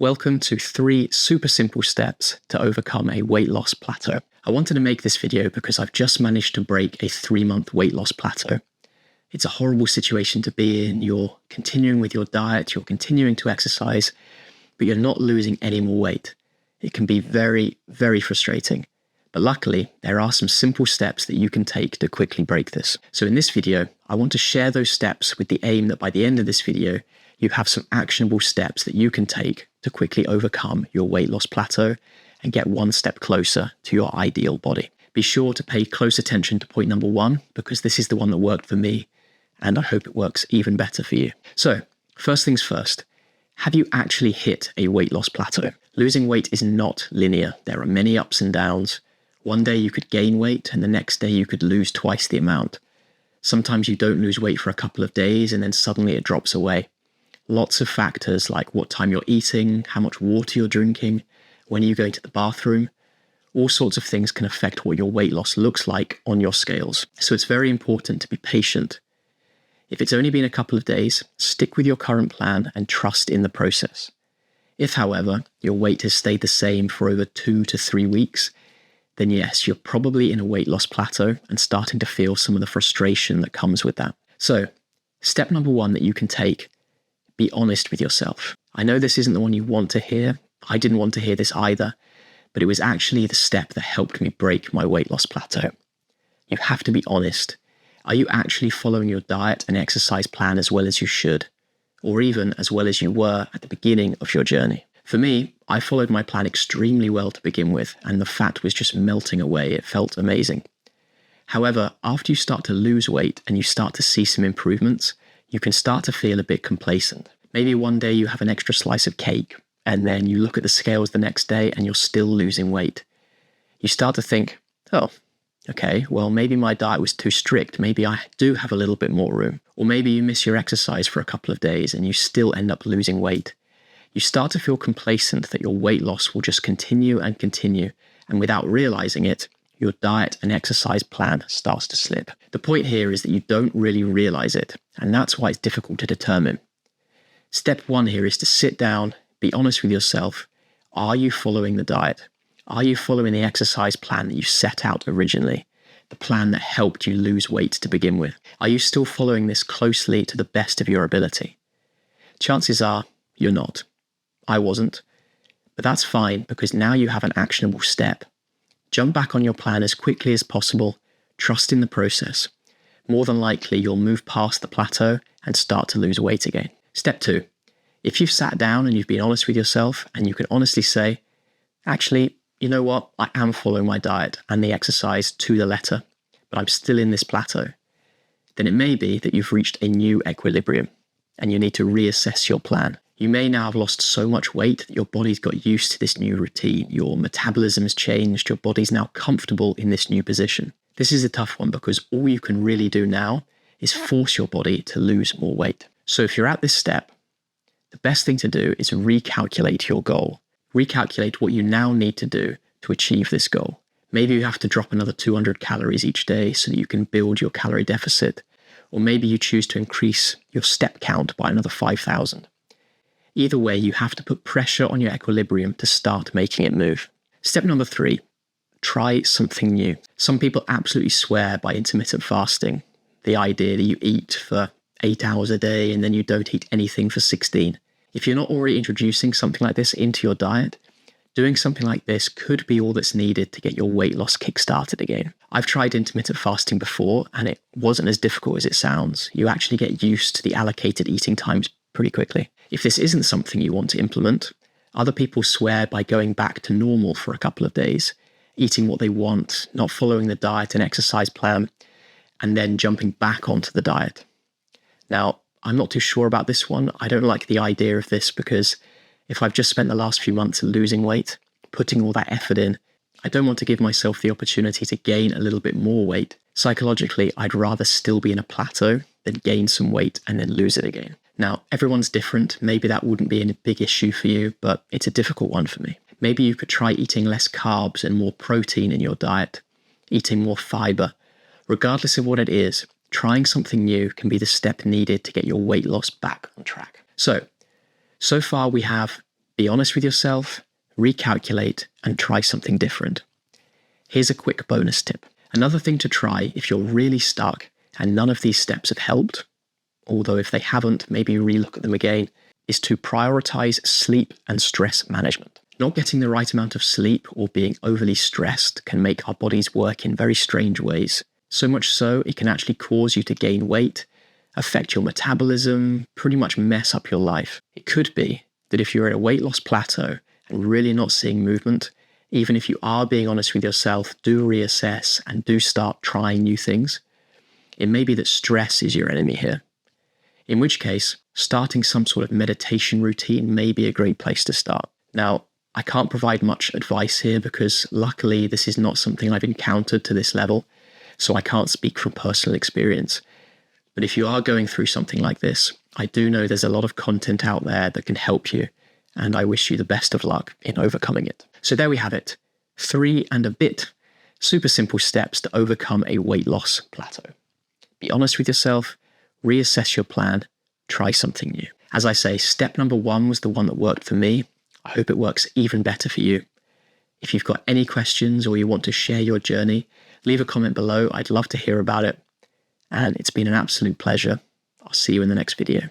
Welcome to 3 super simple steps to overcome a weight loss plateau. I wanted to make this video because I've just managed to break a 3-month weight loss plateau. It's a horrible situation to be in. You're continuing with your diet, you're continuing to exercise, but you're not losing any more weight. It can be very, very frustrating. But luckily, there are some simple steps that you can take to quickly break this. So in this video, I want to share those steps with the aim that by the end of this video, you have some actionable steps that you can take to quickly overcome your weight loss plateau and get one step closer to your ideal body. Be sure to pay close attention to point number 1 because this is the one that worked for me and I hope it works even better for you. So, first things first, have you actually hit a weight loss plateau? Losing weight is not linear. There are many ups and downs. One day you could gain weight and the next day you could lose twice the amount. Sometimes you don't lose weight for a couple of days and then suddenly it drops away. Lots of factors like what time you're eating, how much water you're drinking, when you go to the bathroom, all sorts of things can affect what your weight loss looks like on your scales. So it's very important to be patient. If it's only been a couple of days, stick with your current plan and trust in the process. If, however, your weight has stayed the same for over 2 to 3 weeks, then yes, you're probably in a weight loss plateau and starting to feel some of the frustration that comes with that. So, step number 1 that you can take, be honest with yourself. I know this isn't the one you want to hear. I didn't want to hear this either, but it was actually the step that helped me break my weight loss plateau. You have to be honest. Are you actually following your diet and exercise plan as well as you should, or even as well as you were at the beginning of your journey? For me, I followed my plan extremely well to begin with, and the fat was just melting away. It felt amazing. However, after you start to lose weight and you start to see some improvements, you can start to feel a bit complacent. Maybe one day you have an extra slice of cake, and then you look at the scales the next day and you're still losing weight. You start to think, oh, okay, well, maybe my diet was too strict. Maybe I do have a little bit more room. Or maybe you miss your exercise for a couple of days and you still end up losing weight. You start to feel complacent that your weight loss will just continue and continue, and without realizing it, your diet and exercise plan starts to slip. The point here is that you don't really realize it, and that's why it's difficult to determine. Step 1 here is to sit down, be honest with yourself. Are you following the diet? Are you following the exercise plan that you set out originally? The plan that helped you lose weight to begin with? Are you still following this closely to the best of your ability? Chances are you're not. I wasn't. But that's fine because now you have an actionable step. Jump back on your plan as quickly as possible. Trust in the process. More than likely, you'll move past the plateau and start to lose weight again. Step 2. If you've sat down and you've been honest with yourself and you can honestly say, actually, you know what? I am following my diet and the exercise to the letter, but I'm still in this plateau. Then it may be that you've reached a new equilibrium and you need to reassess your plan. You may now have lost so much weight that your body's got used to this new routine. Your metabolism has changed. Your body's now comfortable in this new position. This is a tough one because all you can really do now is force your body to lose more weight. So if you're at this step, the best thing to do is recalculate your goal. Recalculate what you now need to do to achieve this goal. Maybe you have to drop another 200 calories each day so that you can build your calorie deficit. Or maybe you choose to increase your step count by another 5,000. Either way, you have to put pressure on your equilibrium to start making it move. Step number 3, try something new. Some people absolutely swear by intermittent fasting, the idea that you eat for 8 hours a day and then you don't eat anything for 16. If you're not already introducing something like this into your diet, doing something like this could be all that's needed to get your weight loss kick-started again. I've tried intermittent fasting before and it wasn't as difficult as it sounds. You actually get used to the allocated eating times pretty quickly. If this isn't something you want to implement, other people swear by going back to normal for a couple of days, eating what they want, not following the diet and exercise plan, and then jumping back onto the diet. Now, I'm not too sure about this one. I don't like the idea of this because if I've just spent the last few months losing weight, putting all that effort in, I don't want to give myself the opportunity to gain a little bit more weight. Psychologically, I'd rather still be in a plateau than gain some weight and then lose it again. Now, everyone's different. Maybe that wouldn't be a big issue for you, but it's a difficult one for me. Maybe you could try eating less carbs and more protein in your diet, eating more fiber. Regardless of what it is, trying something new can be the step needed to get your weight loss back on track. So far we have Be honest with yourself, recalculate, and try something different. Here's a quick bonus tip. Another thing to try if you're really stuck and none of these steps have helped, although if they haven't, maybe relook at them again, is to prioritize sleep and stress management. Not getting the right amount of sleep or being overly stressed can make our bodies work in very strange ways. So much so, it can actually cause you to gain weight, affect your metabolism, pretty much mess up your life. It could be that if you're at a weight loss plateau and really not seeing movement, even if you are being honest with yourself, do reassess and do start trying new things. It may be that stress is your enemy here. In which case, starting some sort of meditation routine may be a great place to start. Now, I can't provide much advice here because luckily this is not something I've encountered to this level, so I can't speak from personal experience. But if you are going through something like this, I do know there's a lot of content out there that can help you, and I wish you the best of luck in overcoming it. So there we have it. 3 and a bit super simple steps to overcome a weight loss plateau. Be honest with yourself, reassess your plan, try something new. As I say, step number 1 was the one that worked for me. I hope it works even better for you. If you've got any questions or you want to share your journey, leave a comment below. I'd love to hear about it. And it's been an absolute pleasure. I'll see you in the next video.